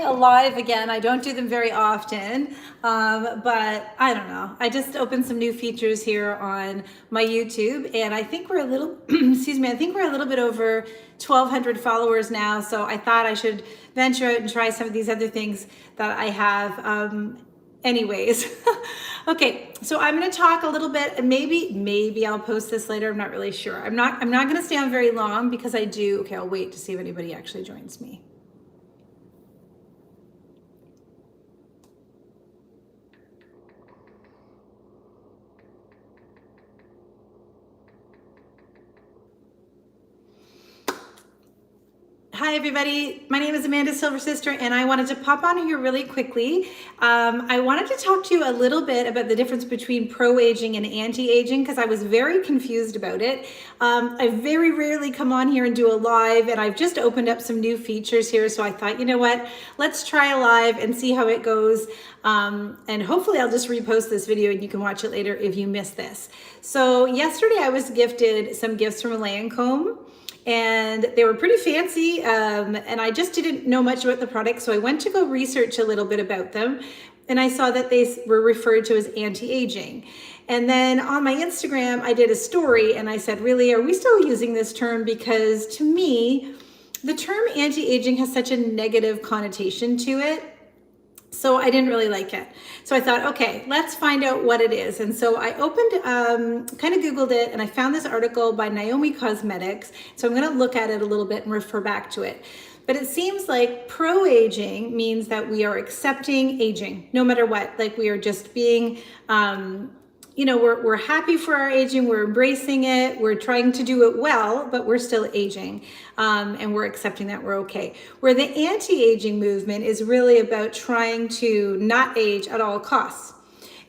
a live again. I don't do them very often, but I don't know. I just opened some new features here on my YouTube, and I think we're a little, excuse me, I think we're a little bit over 1,200 followers now. So I thought I should venture out and try some of these other things that I have. Anyways, okay, so I'm going to talk a little bit, and maybe I'll post this later. I'm not really sure. I'm not going to stay on very long because I do. Okay, I'll wait to see if anybody actually joins me. Hi everybody, my name is Amandasilversister, and I wanted to pop on here really quickly. I wanted to talk to you a little bit about the difference between pro-aging and anti-aging because I was very confused about it. I very rarely come on here and do a live, and I've just opened up some new features here, so I thought, you know what, let's try a live and see how it goes. And hopefully I'll just repost this video and you can watch it later if you missed this. So yesterday I was gifted some gifts from Lancome, and they were pretty fancy, and I just didn't know much about the product, so I went to go research a little bit about them, and I saw that they were referred to as anti-aging. And then on my Instagram, I did a story, and I said, really, are we still using this term? Because to me, the term anti-aging has such a negative connotation to it. So I didn't really like it. So I thought, okay, let's find out what it is. And so I opened, kind of Googled it, and I found this article by Naomi Cosmetics. So I'm going to look at it a little bit and refer back to it. But it seems like pro-aging means that we are accepting aging, no matter what. Like we are just being, you know, we're happy for our aging, we're embracing it, we're trying to do it well, but we're still aging, and we're accepting that we're okay. Where the anti-aging movement is really about trying to not age at all costs.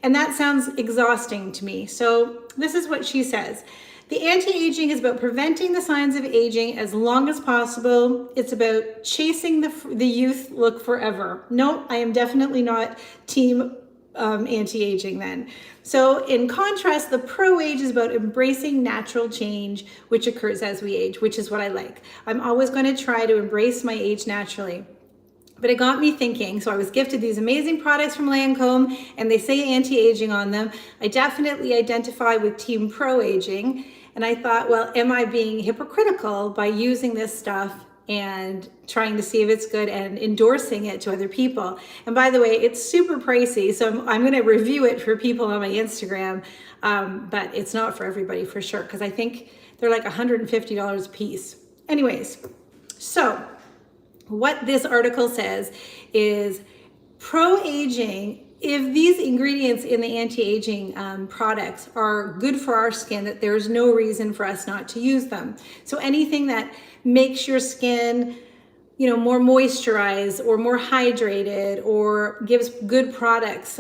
And that sounds exhausting to me. So this is what she says. The anti-aging is about preventing the signs of aging as long as possible. It's about chasing the youth look forever. No, I am definitely not team anti-aging then. So in contrast, the pro-age is about embracing natural change, which occurs as we age, which is what I like. I'm always going to try to embrace my age naturally. But it got me thinking, so I was gifted these amazing products from Lancome, and they say anti-aging on them. I definitely identify with team pro-aging, and I thought, well, am I being hypocritical by using this stuff and trying to see if it's good and endorsing it to other people? And by the way, it's super pricey, so I'm going to review it for people on my Instagram, but it's not for everybody for sure, because I think they're like $150 a piece. Anyways, so what this article says is pro-aging, if these ingredients in the anti-aging products are good for our skin, that there's no reason for us not to use them. So anything that makes your skin, you know, more moisturized or more hydrated, or gives good products,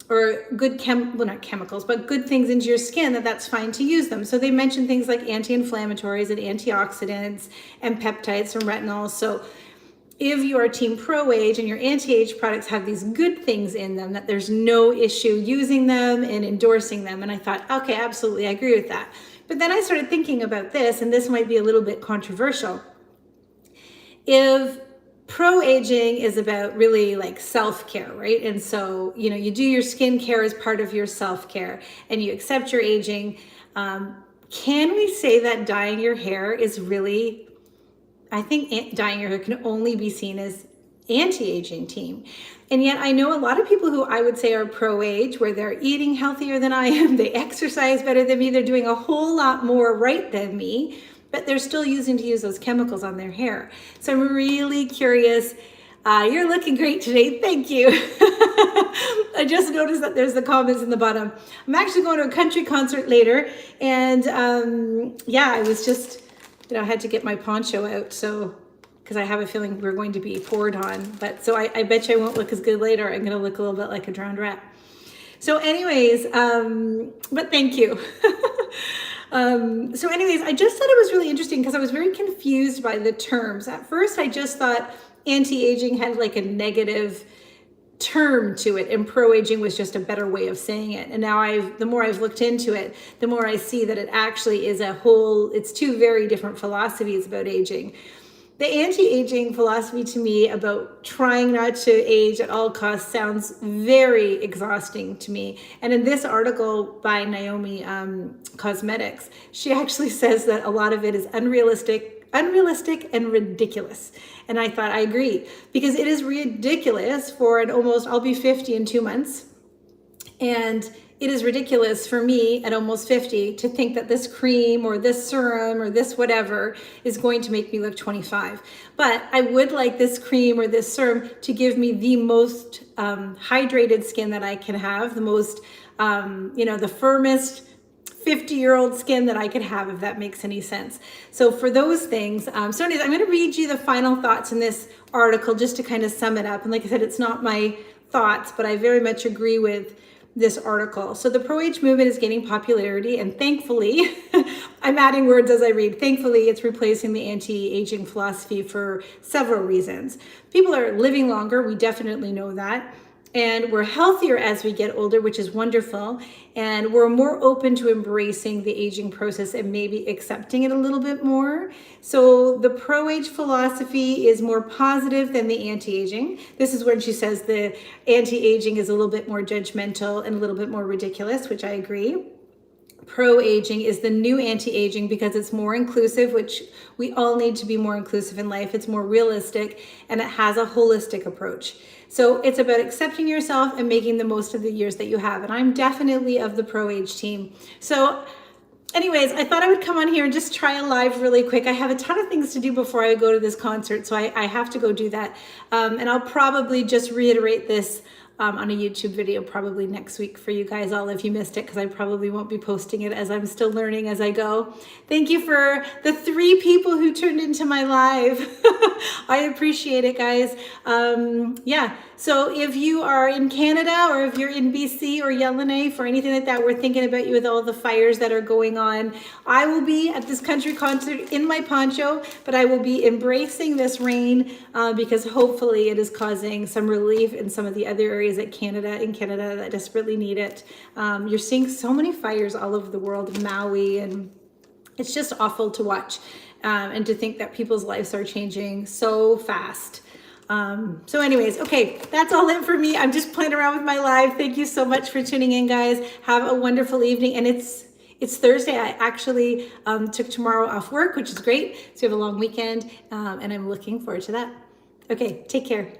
or good well, not chemicals, but good things into your skin, that's fine to use them. So they mention things like anti-inflammatories and antioxidants and peptides and retinol. So if you are team pro-age and your anti-age products have these good things in them, that there's no issue using them and endorsing them. And I thought, okay, absolutely, I agree with that. But then I started thinking about this, and this might be a little bit controversial. If pro-aging is about really like self-care, right? And so, you know, you do your skincare as part of your self-care and you accept your aging. Can we say that dyeing your hair is really, I think dyeing your hair can only be seen as anti-aging team. And yet I know a lot of people who I would say are pro-age, where they're eating healthier than I am, they exercise better than me, they're doing a whole lot more right than me, but they're still using those chemicals on their hair. So I'm really curious. You're looking great today. Thank you. I just noticed that there's the comments in the bottom. I'm actually going to a country concert later. And yeah, I was just, you know, I had to get my poncho out. So, because I have a feeling we're going to be poured on. But so I bet you I won't look as good later. I'm going to look a little bit like a drowned rat. So anyways, but thank you. So anyways, I just thought it was really interesting because I was very confused by the terms. At first, I just thought anti-aging had like a negative term to it, and pro-aging was just a better way of saying it. And now the more I've looked into it, the more I see that it actually is it's two very different philosophies about aging. the anti-aging philosophy to me about trying not to age at all costs sounds very exhausting to me. And in this article by Naomi Cosmetics, she actually says that a lot of it is unrealistic and ridiculous. And I thought, I agree, because it is ridiculous for I'll be 50 in 2 months. And it is ridiculous for me at almost 50 to think that this cream or this serum or this whatever is going to make me look 25. But I would like this cream or this serum to give me the most hydrated skin that I can have, the most, the firmest 50-year-old skin that I could have, if that makes any sense. So for those things, so anyways, I'm going to read you the final thoughts in this article just to kind of sum it up. And like I said, it's not my thoughts, but I very much agree with this article. So the pro-age movement is gaining popularity, and thankfully, I'm adding words as I read, thankfully it's replacing the anti-aging philosophy for several reasons. People are living longer, we definitely know that. And we're healthier as we get older, which is wonderful. And we're more open to embracing the aging process and maybe accepting it a little bit more. So the pro-age philosophy is more positive than the anti-aging. This is when she says the anti-aging is a little bit more judgmental and a little bit more ridiculous, which I agree. Pro-aging is the new anti-aging because it's more inclusive, which we all need to be more inclusive in life. It's more realistic and it has a holistic approach. So it's about accepting yourself and making the most of the years that you have. And I'm definitely of the pro-age team. So anyways, I thought I would come on here and just try a live really quick. I have a ton of things to do before I go to this concert, so I have to go do that. And I'll probably just reiterate this on a YouTube video probably next week for you guys all if you missed it, because I probably won't be posting it as I'm still learning as I go. Thank you for the 3 people who tuned into my live. I appreciate it, guys. Yeah, so if you are in Canada or if you're in BC or Yellowknife or anything like that, we're thinking about you with all the fires that are going on. I will be at this country concert in my poncho, but I will be embracing this rain because hopefully it is causing some relief in some of the other areas in Canada that desperately need it. You're seeing so many fires all over the world, Maui, and it's just awful to watch and to think that people's lives are changing so fast. So anyways, okay, that's all it for me. I'm just playing around with my live. Thank you so much for tuning in, guys. Have a wonderful evening. And it's Thursday. I actually took tomorrow off work, which is great. So we have a long weekend, and I'm looking forward to that. Okay, take care.